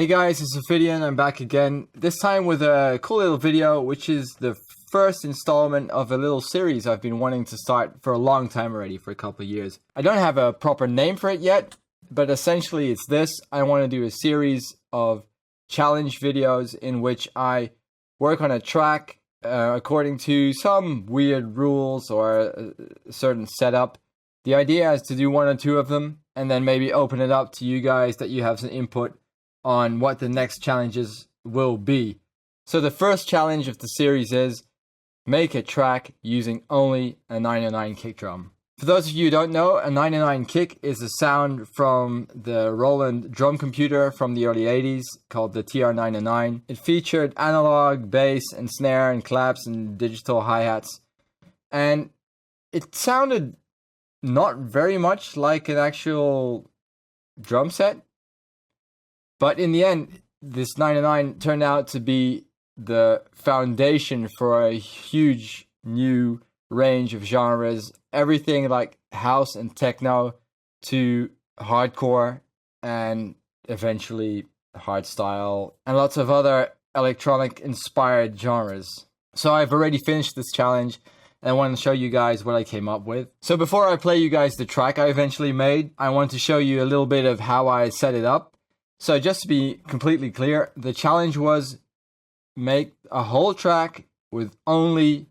Hey guys, it's Ophidian. I'm back again. This time with a cool little video, which is the first installment of a little series I've been wanting to start for a long time already, for a couple of years. I don't have a proper name for it yet, but essentially it's this. I want to do a series of challenge videos in which I work on a track according to some weird rules or a certain setup. The idea is to do one or two of them and then maybe open it up to you guys that you have some input on what the next challenges will be. So the first challenge of the series is make a track using only a 909 kick drum. For those of you who don't know, a 909 kick is a sound from the Roland drum computer from the early 80s called the TR-909. It featured analog, bass, and snare, and claps, and digital hi-hats. And it sounded not very much like an actual drum set. But in the end, this 909 turned out to be the foundation for a huge new range of genres. Everything like house and techno to hardcore and eventually hardstyle and lots of other electronic inspired genres. So I've already finished this challenge and I want to show you guys what I came up with. So before I play you guys the track I eventually made, I want to show you a little bit of how I set it up. So just to be completely clear, the challenge was make a whole track with only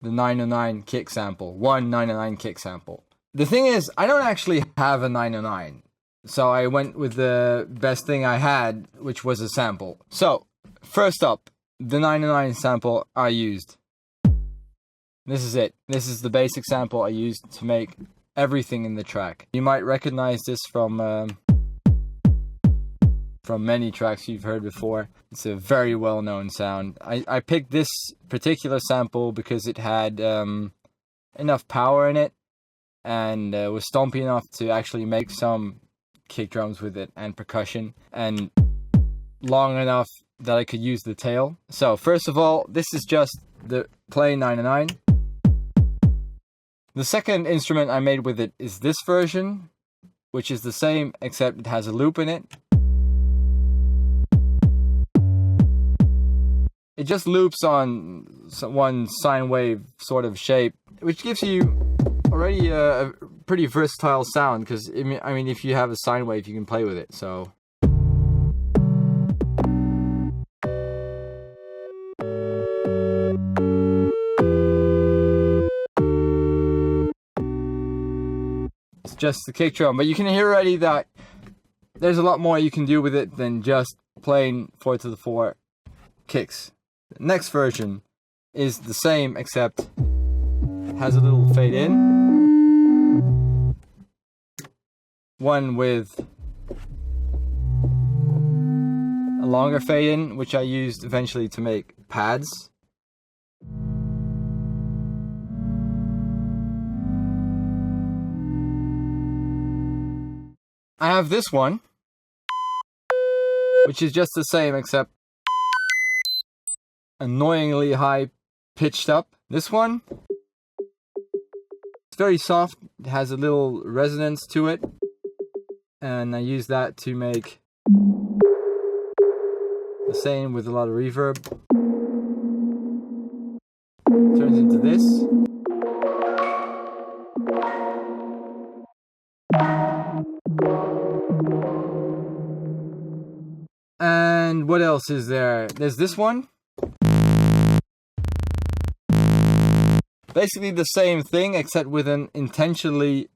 the 909 kick sample, one 909 kick sample. The thing is, I don't actually have a 909, so I went with the best thing I had, which was a sample. So first up, the 909 sample I used. This is it. This is the basic sample I used to make everything in the track. You might recognize this from many tracks you've heard before. It's a very well-known sound. I picked this particular sample because it had enough power in it and was stompy enough to actually make some kick drums with it and percussion, and long enough that I could use the tail. So first of all, this is just the plain 909. The second instrument I made with it is this version, which is the same except it has a loop in it. It just loops on one sine wave sort of shape, which gives you already a pretty versatile sound, because I mean if you have a sine wave you can play with it. So it's just the kick drum, but you can hear already that there's a lot more you can do with it than just plain 4/4 kicks. The next version is the same except it has a little fade in, one with a longer fade in, which I used eventually to make pads. I have this one, which is just the same except annoyingly high pitched up. This one, it's very soft, it has a little resonance to it, and I use that to make the same with a lot of reverb. Turns into this. And what else is there? There's this one. Basically the same thing, except with an intentionally,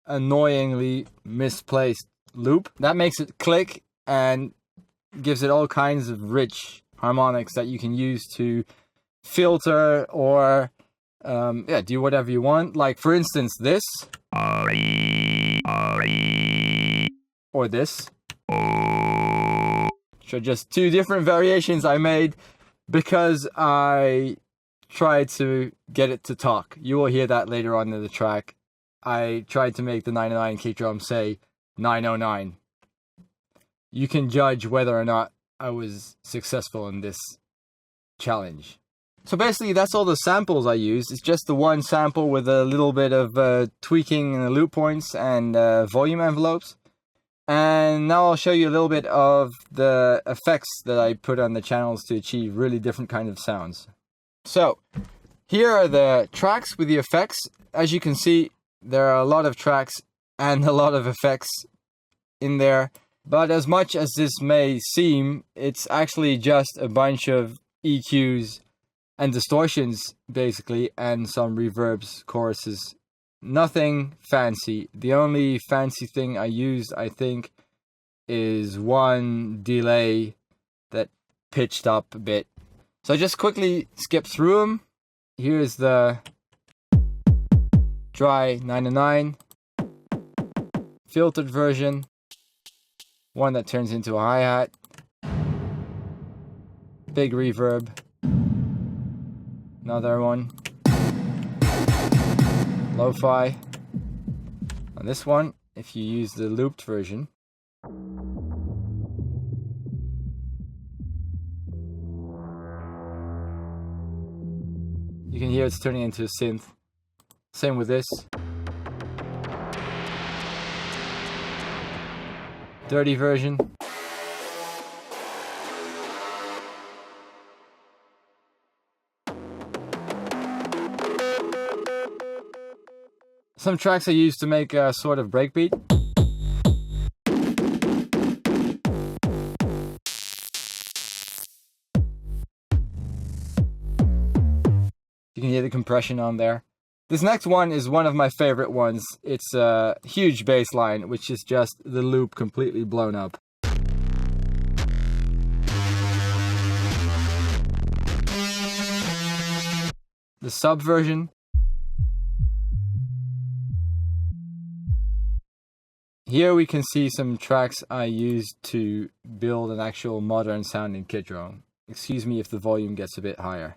annoyingly misplaced loop. That makes it click and gives it all kinds of rich harmonics that you can use to filter or do whatever you want. Like for instance this. Or this. So just two different variations I made because I tried to get it to talk. You will hear that later on in the track. I tried to make the 909 kick drum say 909. You can judge whether or not I was successful in this challenge. So basically that's all the samples I used. It's just the one sample with a little bit of tweaking in the loop points and volume envelopes. And now I'll show you a little bit of the effects that I put on the channels to achieve really different kind of sounds. So, here are the tracks with the effects. As you can see, there are a lot of tracks and a lot of effects in there. But as much as this may seem, it's actually just a bunch of EQs and distortions, basically, and some reverbs, choruses. Nothing fancy. The only fancy thing I used, I think, is one delay that pitched up a bit. So I just quickly skip through them. Here's the dry 909, filtered version, one that turns into a hi-hat, big reverb, another one, lo-fi. On this one, if you use the looped version, you can hear it's turning into a synth. Same with this. Dirty version. Some tracks I use to make a sort of breakbeat. You can hear the compression on there. This next one is one of my favorite ones. It's a huge bass line, which is just the loop completely blown up. The sub version. Here we can see some tracks I used to build an actual modern sounding kit drum. Excuse me if the volume gets a bit higher.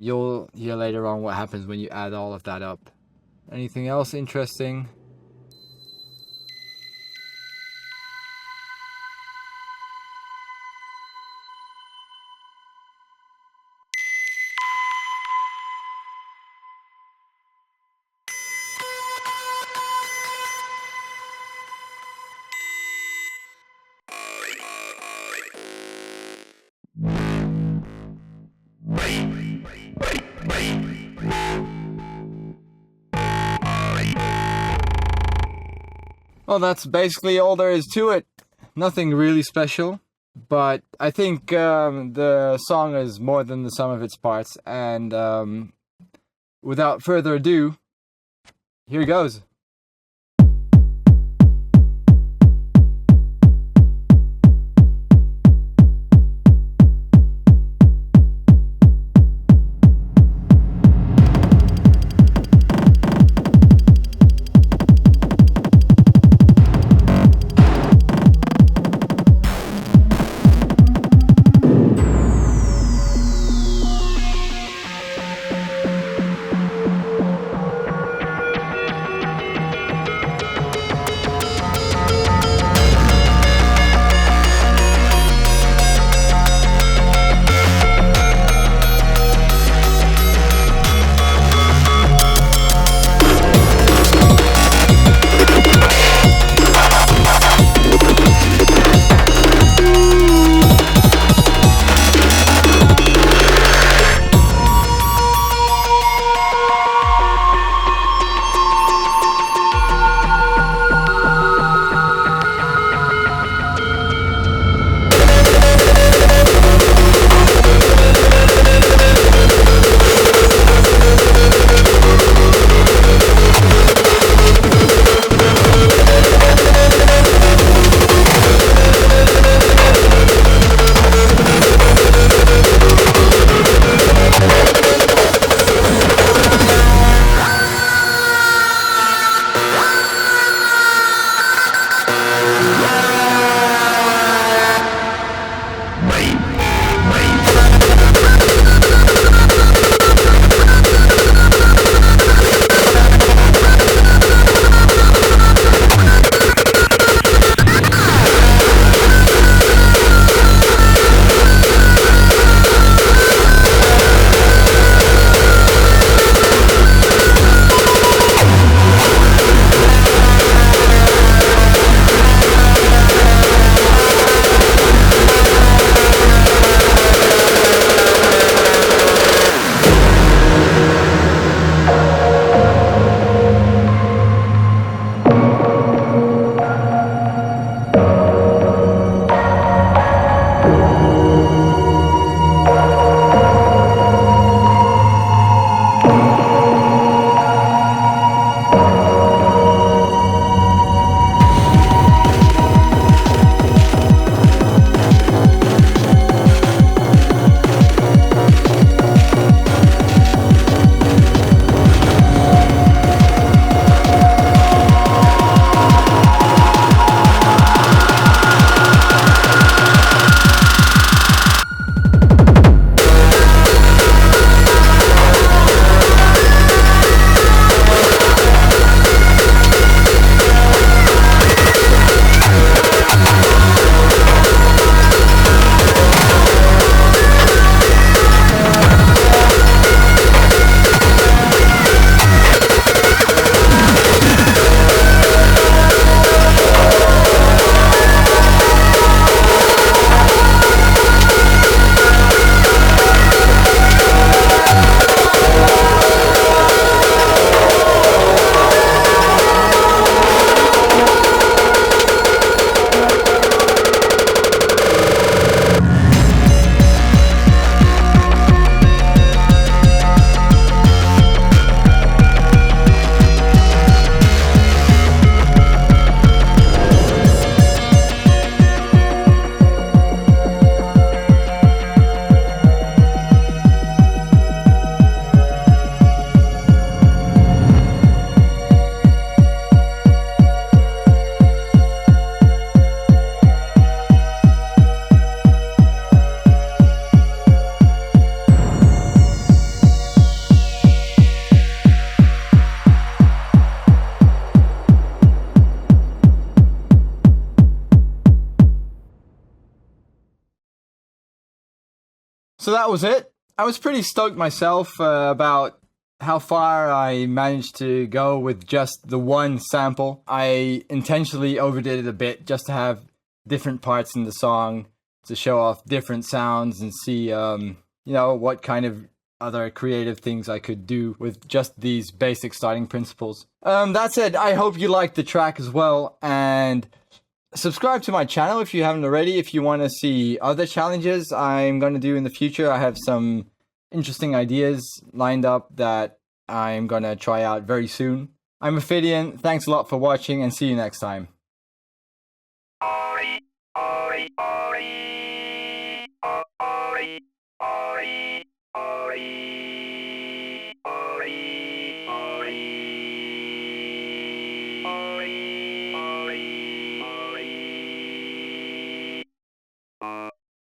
You'll hear later on what happens when you add all of that up. Anything else interesting? Well, that's basically all there is to it. Nothing really special, but I think the song is more than the sum of its parts, and without further ado, here goes. So that was it. I was pretty stoked myself about how far I managed to go with just the one sample. I intentionally overdid it a bit just to have different parts in the song to show off different sounds and see, what kind of other creative things I could do with just these basic starting principles. That said, I hope you liked the track as well, and subscribe to my channel if you haven't already, if you want to see other challenges I'm going to do in the future. I have some interesting ideas lined up that I'm going to try out very soon. I'm Ophidian, thanks a lot for watching, and see you next time.